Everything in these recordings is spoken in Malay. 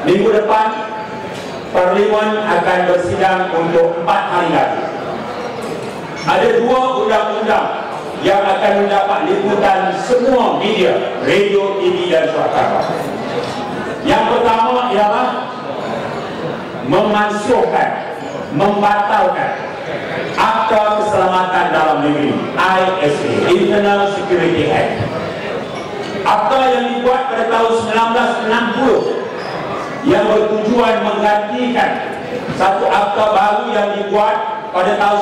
Minggu depan Parlimen akan bersidang untuk 4 hari lagi. Ada 2 undang-undang yang akan mendapat liputan semua media, radio, TV dan swasta. Yang pertama ialah memansuhkan, membatalkan Akta Keselamatan Dalam Negeri ISA, Internal Security Act. Akta yang dibuat pada tahun 1960 yang bertujuan menggantikan satu akta baru yang dibuat pada tahun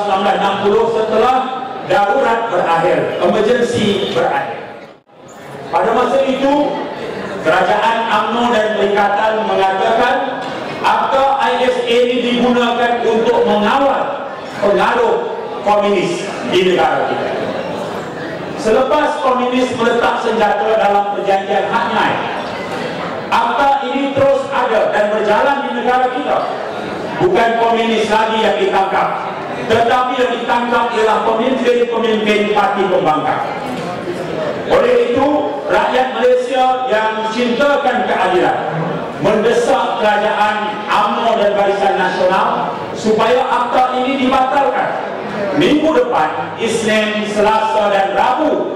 1960 setelah darurat berakhir, emergency berakhir. Pada masa itu, Kerajaan UMNO dan Perikatan mengatakan akta ISA ini digunakan untuk mengawal pengaruh komunis di negara kita. Selepas komunis meletak senjata dalam perjanjian Hanoi, akta ini terus ada dan berjalan di negara kita. Bukan komunis lagi yang ditangkap, tetapi yang ditangkap ialah pemimpin-pemimpin parti pembangkang. Oleh itu, rakyat Malaysia yang cintakan keadilan mendesak kerajaan UMNO dan Barisan Nasional supaya akta ini dibatalkan. Minggu depan, Isnin, Selasa dan Rabu,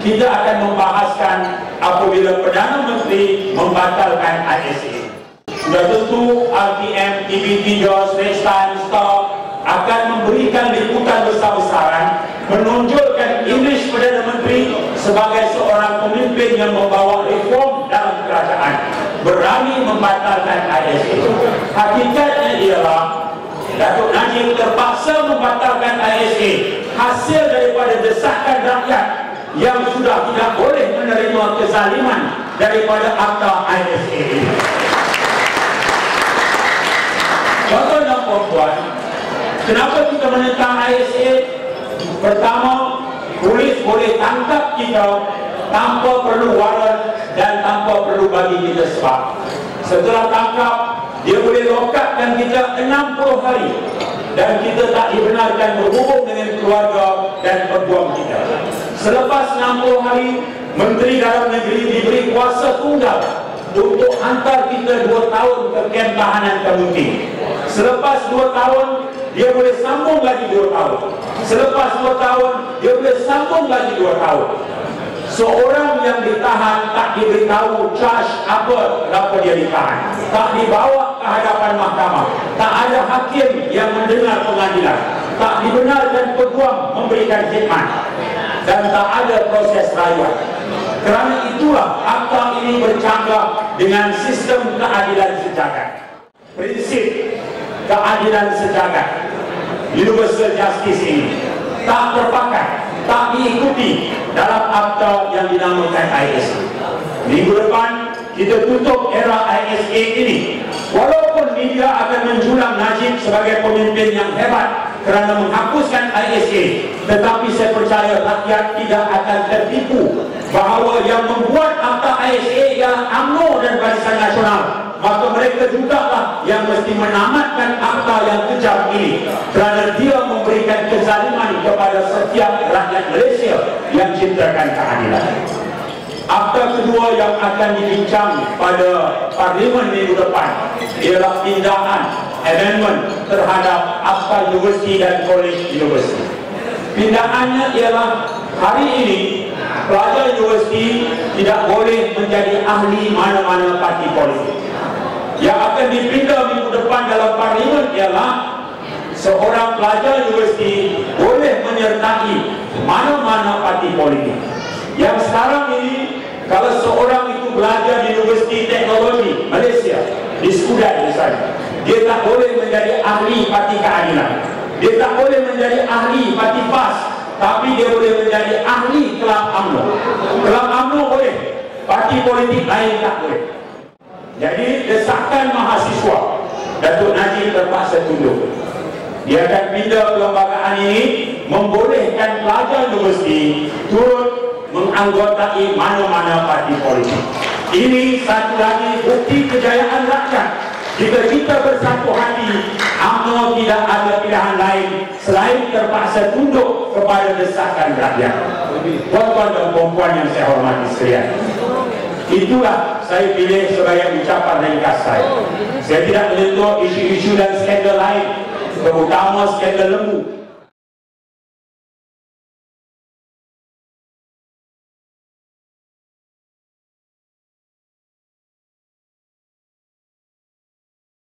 kita akan membahaskan apabila Perdana Menteri membatalkan ISA. Sudah tentu RTM, TV3, Straits Times, Star akan memberikan liputan besar-besaran menonjolkan English Perdana Menteri sebagai seorang pemimpin yang membawa reform dalam kerajaan, berani membatalkan ISA. Hakikatnya ialah Datuk Najib terpaksa membatalkan ISA hasil daripada desakan rakyat yang sudah tidak boleh menerima kezaliman daripada akta ISA. Tuan-tuan dan puan-puan, kenapa kita menentang ISA? Pertama, polis boleh tangkap kita tanpa perlu waran dan tanpa perlu bagi kita sebab. Setelah tangkap, dia boleh lokapkan kita 60 hari dan kita tak dibenarkan berhubung dengan keluarga dan peguam kita. Selepas 60 hari, Menteri Dalam Negeri diberi kuasa tunggal untuk hantar kita 2 tahun ke kem tahanan Kemuting. Selepas 2 tahun, dia boleh sambung lagi 2 tahun. Selepas 2 tahun, dia boleh sambung lagi 2 tahun. Seorang yang ditahan tak diberitahu charge apa kenapa dia ditahan, tak dibawa ke hadapan mahkamah, tak ada hakim yang mendengar pengadilan, tak dibenarkan peguam memberikan khidmat, dan tak ada proses rayuan. Kerana itulah akta ini bercanggah dengan sistem keadilan sejagat. Prinsip keadilan sejagat, universal justice ini tak terpakai, tak diikuti dalam akta yang dinamakan ISA. Minggu depan kita tutup era ISA ini. Walaupun media akan menjulang Najib sebagai pemimpin yang hebat kerana menghapuskan ISA, tetapi saya percaya rakyat tidak akan tertipu bahawa yang membuat akta ISA ialah UMNO dan Barisan Nasional. Maka mereka jugalah yang mesti menamatkan akta yang kejam ini, kerana dia memberikan kezaliman kepada setiap rakyat Malaysia yang cintakan keadilan. Akta kedua yang akan dibincang pada Parlimen minggu depan ialah pindahan amendment terhadap Akta Universiti dan College Universiti. Pindahannya ialah hari ini pelajar universiti tidak boleh menjadi ahli mana-mana parti politik. Yang akan dipindah minggu depan dalam Parlimen ialah seorang pelajar universiti boleh menyertai mana-mana parti politik. Yang sekarang ini, kalau seorang itu belajar di Universiti Teknologi Malaysia, di Skudai misalnya, dia tak boleh menjadi ahli Parti Keadilan, dia tak boleh menjadi ahli Parti PAS, tapi dia boleh menjadi ahli Kelab UMNO. Kelab UMNO boleh, parti politik lain tak boleh. Jadi desakan mahasiswa, Datuk Najib terpaksa tunduk. Dia akan pindah perlembagaan ini membolehkan pelajar universiti turut menganggotai mana-mana parti politik. Ini satu lagi bukti kejayaan rakyat. Jika kita bersatu hati, UMNO tidak ada pilihan lain selain terpaksa tunduk kepada desakan rakyat. Tuan-tuan dan puan-puan yang saya hormati sekalian, Itulah saya pilih sebagai ucapan ringkas saya. Saya tidak menyentuh isu-isu dan skandal lain, terutama skandal lembu